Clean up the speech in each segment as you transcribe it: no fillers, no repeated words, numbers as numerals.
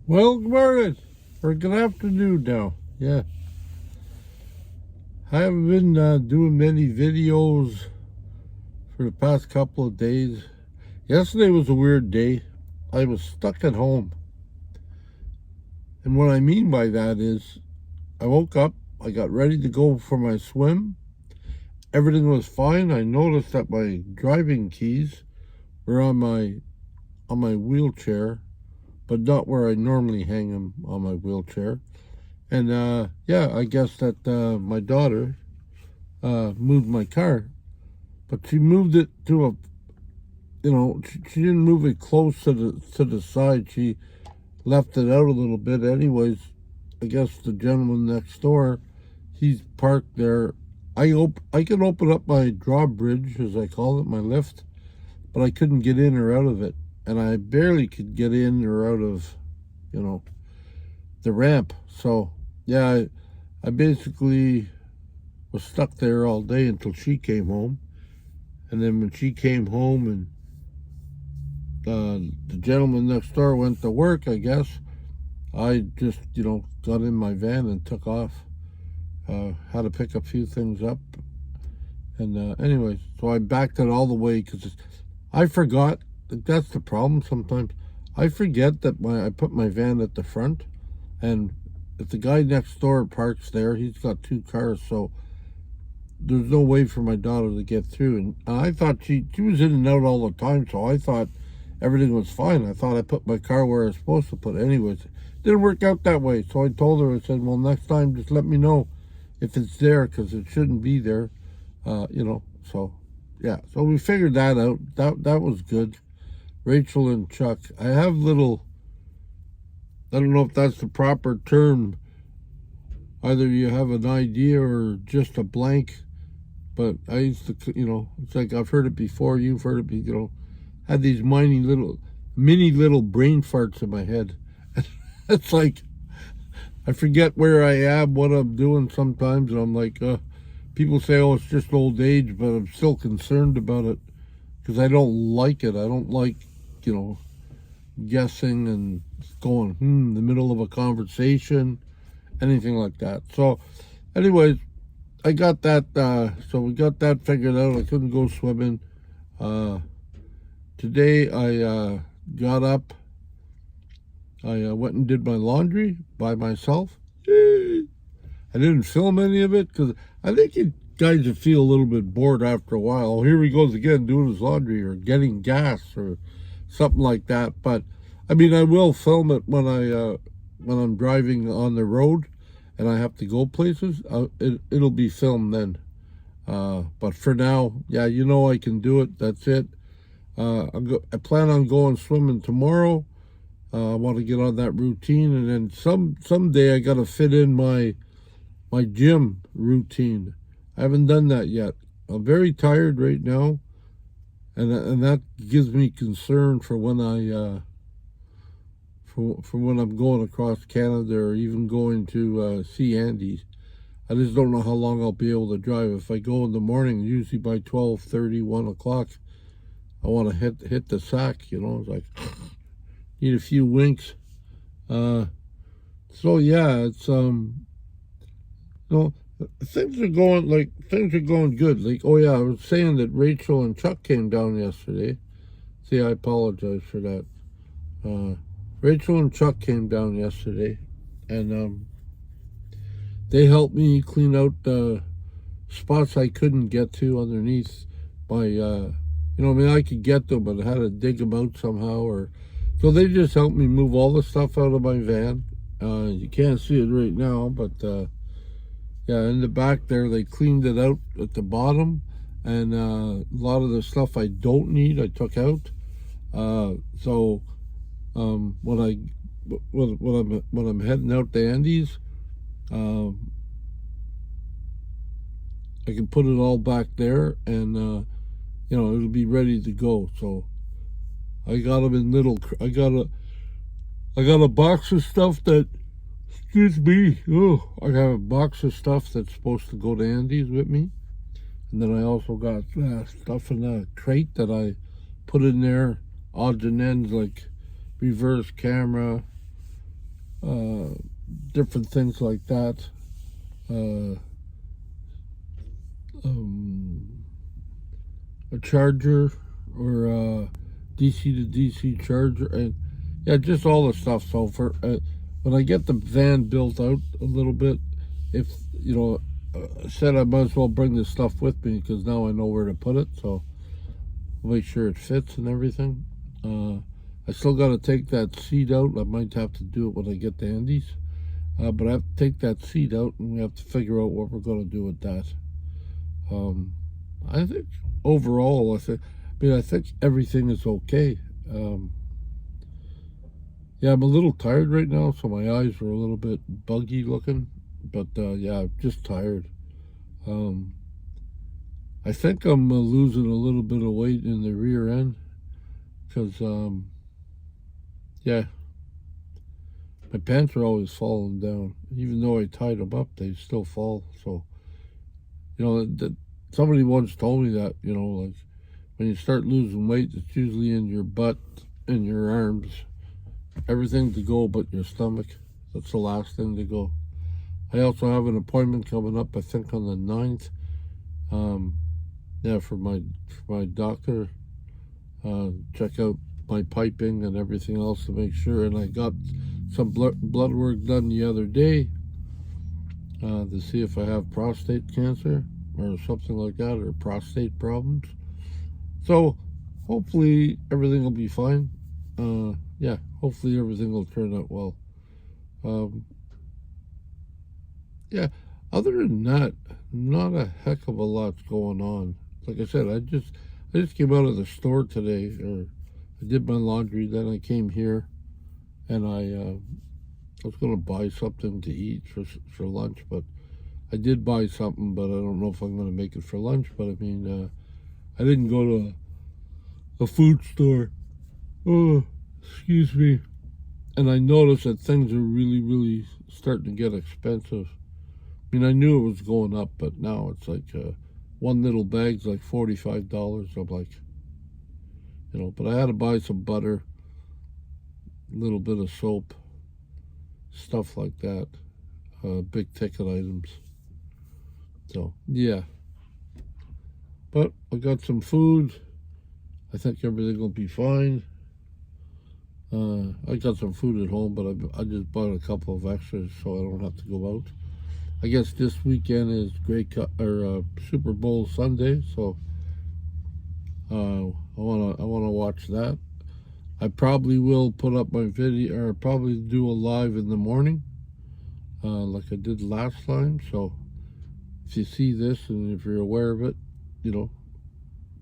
Well, good morning, or good afternoon now. Yeah, I haven't been doing many videos for the past couple of days. Yesterday was a weird day. I was stuck at home. And what I mean by that is I woke up, I got ready to go for my swim. Everything was fine. I noticed that my driving keys were on my wheelchair, but not where I normally hang them on my wheelchair. And yeah, I guess that my daughter moved my car, but she moved it to she didn't move it close to the side. She left it out a little bit. Anyways, I guess the gentleman next door, he's parked there. I can open up my drawbridge, as I call it, my lift, but I couldn't get in or out of it, and I barely could get in or out of, you know, the ramp. So yeah, I basically was stuck there all day until she came home. And then when she came home and the gentleman next door went to work, I guess, I just, got in my van and took off. Had to pick a few things up. And anyways, so I backed it all the way because I forgot. That's the problem sometimes. I forget that I put my van at the front. And if the guy next door parks there, he's got two cars. So there's no way for my daughter to get through. And I thought she was in and out all the time, so I thought everything was fine. I thought I put my car where I was supposed to put it. Anyways, it didn't work out that way. So I told her, I said, well, next time just let me know if it's there, because it shouldn't be there. So yeah. So we figured that out. That was good. Rachel and Chuck. I have little, I don't know if that's the proper term. Either you have an idea or just a blank. But I used to, it's like I've heard it before, you've heard it, had these mini little brain farts in my head. It's like I forget where I am, what I'm doing sometimes, and I'm like, people say, oh, it's just old age, but I'm still concerned about it because I don't like it. I don't like, guessing and going, in the middle of a conversation, anything like that. So, anyways, I got that, so we got that figured out. I couldn't go swimming. Today I got up. I went and did my laundry by myself. I didn't film any of it because I think you guys would feel a little bit bored after a while. Oh, here he goes again doing his laundry or getting gas or something like that. But I mean, I will film it when I'm driving on the road and I have to go places. It'll be filmed then. But for now, yeah, I can do it. That's it. I plan on going swimming tomorrow. I want to get on that routine, and then someday I got to fit in my gym routine. I haven't done that yet. I'm very tired right now, and that gives me concern for when for when I'm going across Canada or even going to see Andy's. I just don't know how long I'll be able to drive. If I go in the morning, usually by 12:30, 1 o'clock, I want to hit the sack. It's like need a few winks. So yeah, it's things are going good. Like, oh yeah, I was saying that Rachel and Chuck came down yesterday. See, I apologize for that. Rachel and Chuck came down yesterday, and they helped me clean out spots I couldn't get to underneath my, I could get them, but I had to dig them out somehow. So they just helped me move all the stuff out of my van. You can't see it right now, but yeah, in the back there, they cleaned it out at the bottom, and a lot of the stuff I don't need, I took out. So when I'm heading out to Andy's, I can put it all back there, and it'll be ready to go. So I got them in little. I got a box of stuff that. Excuse me. Oh, I got a box of stuff that's supposed to go to Andy's with me, and then I also got stuff in a crate that I put in there, odds and ends like reverse camera, different things like that. Uh, a charger or a DC to DC charger, and yeah, just all the stuff. So for when I get the van built out a little bit, if you know, I said I might as well bring this stuff with me because now I know where to put it. So I'll make sure it fits and everything. I still got to take that seat out. I might have to do it when I get to Andy's. But I have to take that seat out, and we have to figure out what we're going to do with that. I think overall, I think everything is okay. Yeah, I'm a little tired right now, so my eyes are a little bit buggy looking. But yeah, I'm just tired. I think I'm losing a little bit of weight in the rear end because, yeah, my pants are always falling down. Even though I tied them up, they still fall. So, somebody once told me that, like when you start losing weight, it's usually in your butt and your arms. Everything to go but your stomach. That's the last thing to go. I also have an appointment coming up, I think on the 9th. Yeah, for my doctor. Check out my piping and everything else to make sure. And I got some blood work done the other day to see if I have prostate cancer or something like that, or prostate problems. So hopefully everything will be fine. Yeah, hopefully everything will turn out well. Yeah, other than that, not a heck of a lot's going on. Like I said, I just came out of the store today, or I did my laundry, then I came here, and I was going to buy something to eat for lunch, but I did buy something, but I don't know if I'm going to make it for lunch. But I mean, I didn't go to a food store. Oh, excuse me. And I noticed that things are really, really starting to get expensive. I mean, I knew it was going up, but now it's like one little bag's like $45. I'm like, but I had to buy some butter, a little bit of soap, stuff like that, big ticket items. So, yeah. But I got some food. I think everything will be fine. I got some food at home, but I just bought a couple of extras so I don't have to go out. I guess this weekend is Super Bowl Sunday, so I wanna watch that. I probably will put up my video, or probably do a live in the morning, like I did last time. So if you see this and if you're aware of it,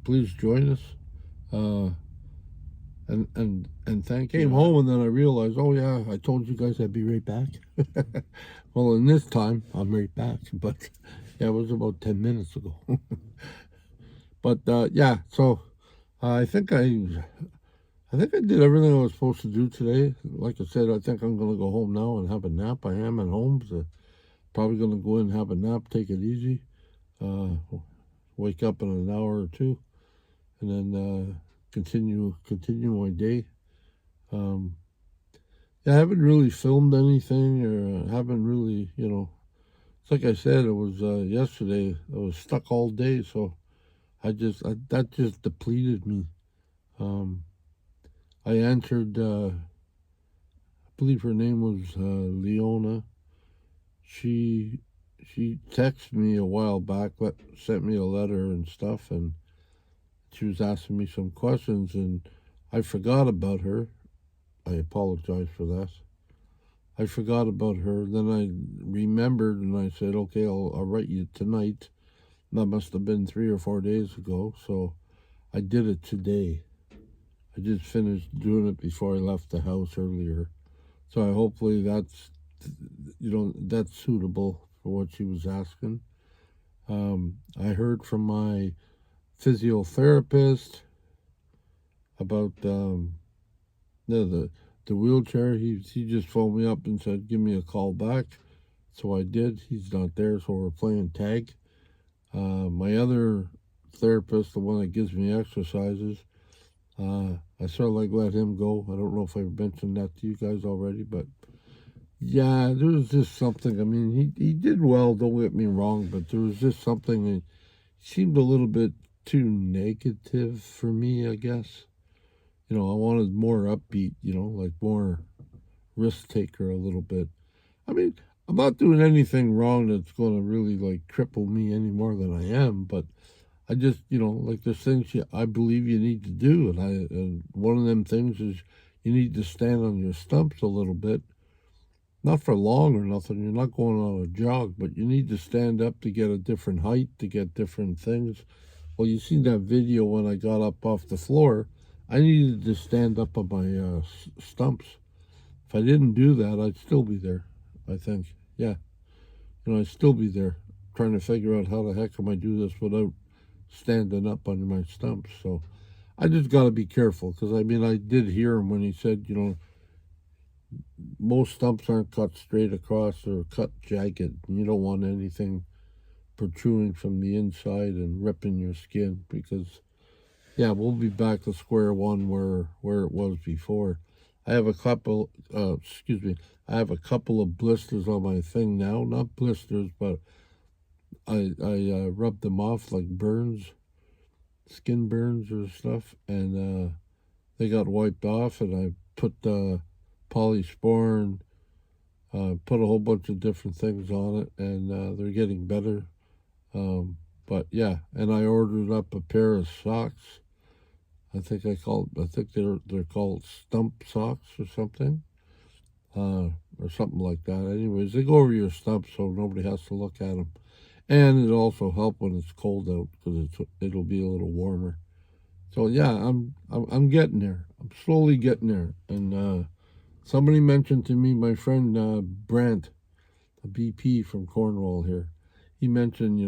please join us. And thank you. Came home and then I realized, oh yeah, I told you guys I'd be right back. Well, in this time, I'm right back. But yeah, it was about 10 minutes ago. But yeah, so I think I did everything I was supposed to do today. Like I said, I think I'm going to go home now and have a nap. I am at home, so probably going to go in and have a nap, take it easy, wake up in an hour or two, and then continue my day. Yeah, I haven't really filmed anything, or haven't really, it's like I said, it was yesterday. I was stuck all day, so that just depleted me. I answered, I believe her name was Leona. She texted me a while back, sent me a letter and stuff, and she was asking me some questions, and I forgot about her. I apologize for that. I forgot about her. Then I remembered, and I said, okay, I'll write you tonight. That must have been 3 or 4 days ago, so I did it today. I just finished doing it before I left the house earlier. So hopefully that's suitable for what she was asking. I heard from my physiotherapist about the wheelchair. He just phoned me up and said, give me a call back. So I did. He's not there, so we're playing tag. My other therapist, the one that gives me exercises, I sort of let him go. I don't know if I mentioned that to you guys already, but Yeah, there was just something. I mean, he did well. Don't get me wrong, but there was just something that seemed a little bit too negative for me. I guess I wanted more upbeat. Like more risk taker a little bit. I mean, I'm not doing anything wrong that's going to really like cripple me any more than I am, but I just, like there's things I believe you need to do, and one of them things is you need to stand on your stumps a little bit, not for long or nothing. You're not going on a jog, but you need to stand up to get a different height, to get different things. Well, you seen that video when I got up off the floor. I needed to stand up on my stumps. If I didn't do that, I'd still be there. I think, yeah, I'd still be there trying to figure out how the heck am I do this without standing up on my stumps. So I just got to be careful because I mean I did hear him when he said most stumps aren't cut straight across or cut jagged. And you don't want anything protruding from the inside and ripping your skin because yeah, we'll be back to square one where it was before. I have a couple. Excuse me. I have a couple of blisters on my thing now. Not blisters, but I rubbed them off like burns, skin burns or stuff, and they got wiped off. And I put polysporin, put a whole bunch of different things on it, and they're getting better. But yeah, and I ordered up a pair of socks. I think they're called stump socks or something, or something like that. Anyways, they go over your stumps so nobody has to look at them, and it also help when it's cold out because it'll be a little warmer. So yeah, I'm getting there. I'm slowly getting there. And somebody mentioned to me my friend Brant, a BP from Cornwall here. He mentioned,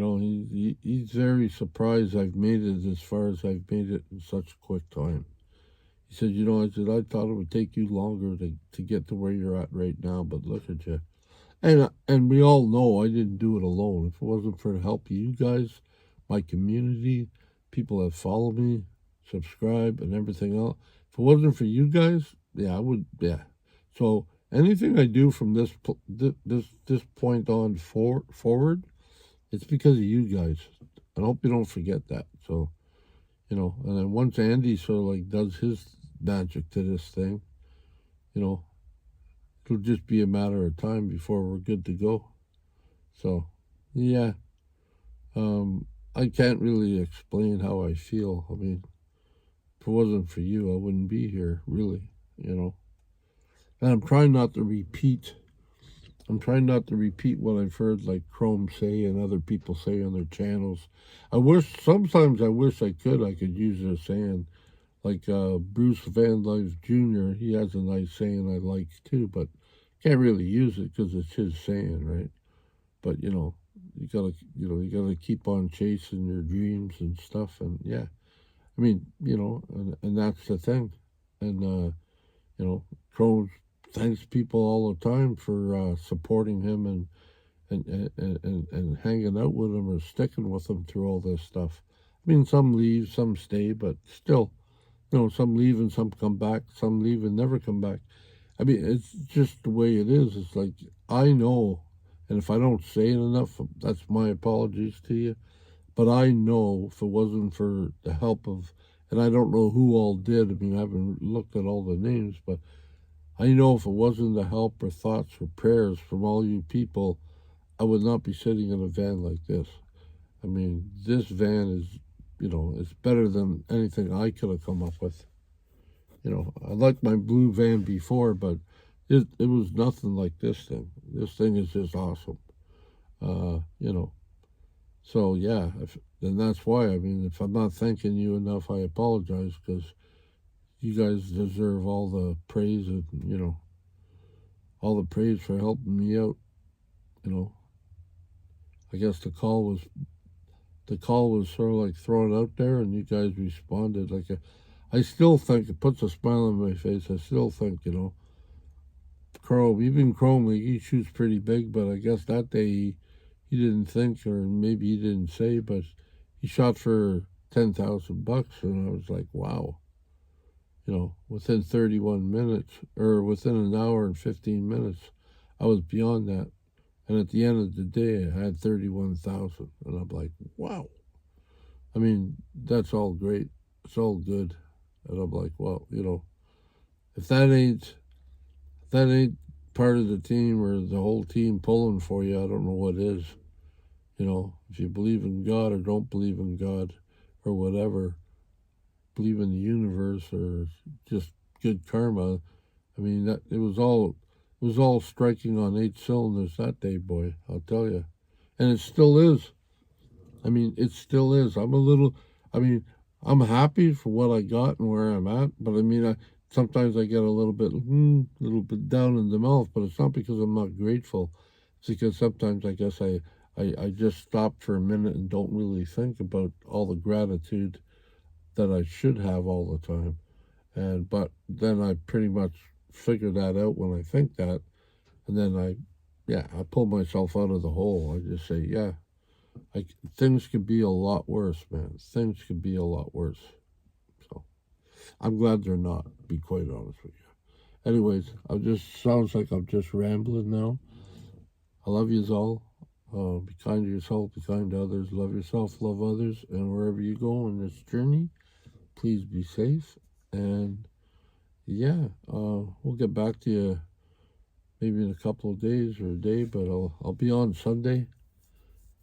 he's very surprised I've made it as far as I've made it in such a quick time. He said, I thought it would take you longer to get to where you're at right now, but look at you. And we all know I didn't do it alone. If it wasn't for the help of you guys, my community, people that follow me, subscribe, and everything else, if it wasn't for you guys, yeah, I would, yeah. So anything I do from this point on forward, it's because of you guys. I hope you don't forget that. So and then once Andy sort of like does his magic to this thing, you know, it'll just be a matter of time before we're good to go. So, yeah, I can't really explain how I feel. I mean, if it wasn't for you, I wouldn't be here, really. And I'm trying not to repeat. I'm trying not to repeat what I've heard like Chrome say and other people say on their channels. Sometimes I wish I could use their saying. Like Bruce Van Life Jr., he has a nice saying I like too, but can't really use it because it's his saying, right? But you gotta keep on chasing your dreams and stuff, and yeah, I mean, and that's the thing, and Crow thanks people all the time for supporting him and hanging out with him or sticking with him through all this stuff. I mean, some leave, some stay, but still, some leave and some come back, some leave and never come back. I mean, it's just the way it is. It's like, I know, and if I don't say it enough, that's my apologies to you. But I know if it wasn't for the help of, and I don't know who all did, I mean, I haven't looked at all the names, but I know if it wasn't the help or thoughts or prayers from all you people, I would not be sitting in a van like this. I mean, this van is, it's better than anything I could have come up with. I liked my blue van before, but it was nothing like this thing. This thing is just awesome. Uh, you know. So yeah, and that's why. I mean, if I'm not thanking you enough, I apologize because you guys deserve all the praise and all the praise for helping me out. You know, I guess the call was sort of like thrown out there, and you guys responded like I still think it puts a smile on my face. I still think Chrome, like, he shoots pretty big, but I guess that day he didn't think, or maybe he didn't say, but he shot for $10,000, and I was like, wow. Within 31 minutes, or within an hour and 15 minutes, I was beyond that. And at the end of the day, I had 31,000. And I'm like, wow. I mean, that's all great. It's all good. And I'm like, well, if that ain't part of the team or the whole team pulling for you, I don't know what is. If you believe in God or don't believe in God or whatever, believe in the universe or just good karma. I mean, it was all striking on 8 cylinders that day, boy. I'll tell you, and it still is. I mean, it still is. I'm happy for what I got and where I'm at, but I mean, sometimes I get a little bit down in the mouth, but it's not because I'm not grateful. It's because sometimes I guess I just stop for a minute and don't really think about all the gratitude that I should have all the time. But then I pretty much figure that out when I think that, and then I pull myself out of the hole. I just say, things could be a lot worse, man. Things could be a lot worse. So I'm glad they're not, to be quite honest with you. Anyways, sounds like I'm just rambling now. I love yous all. Be kind to yourself, be kind to others, love yourself, love others, and wherever you go in this journey, please be safe. And we'll get back to you maybe in a couple of days or a day, but I'll be on Sunday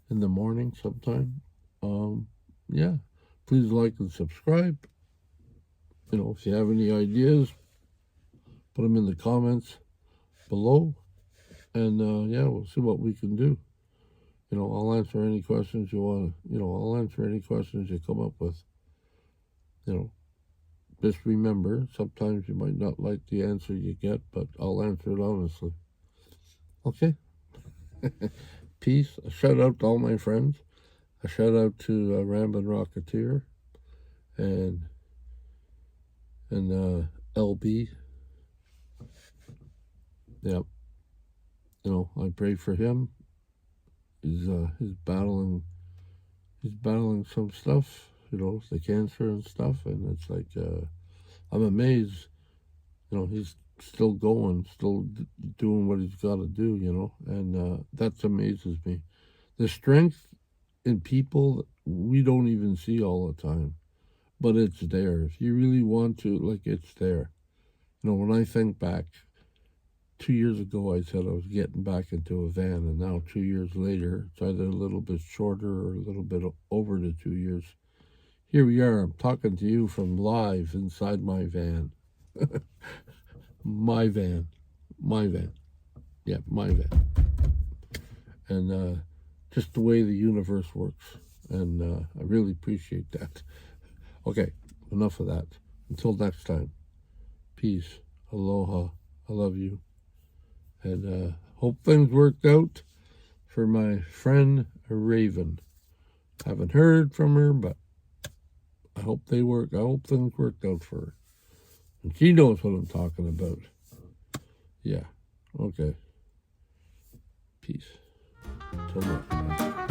in the morning sometime. Please like and subscribe. If you have any ideas, put them in the comments below, and we'll see what we can do. I'll answer any questions you want. I'll answer any questions you come up with. Just remember, sometimes you might not like the answer you get, but I'll answer it honestly. Okay? Peace. A shout out to all my friends. A shout out to Ramblin' Rocketeer and LB. Yep. I pray for him. He's battling some stuff, the cancer and stuff, and it's like I'm amazed. He's still going, still doing what he's got to do, and that amazes me. The strength in people we don't even see all the time, but it's there. If you really want to, it's there. When I think back, 2 years ago I said I was getting back into a van, and now 2 years later, it's either a little bit shorter or a little bit over the 2 years. Here we are. I'm talking to you from live inside my van. My van. Yeah, my van. And just the way the universe works. And I really appreciate that. Okay, enough of that. Until next time. Peace. Aloha. I love you. And hope things worked out for my friend Raven. Haven't heard from her, but I hope things worked out for her. And she knows what I'm talking about. Yeah. Okay. Peace. Till next time.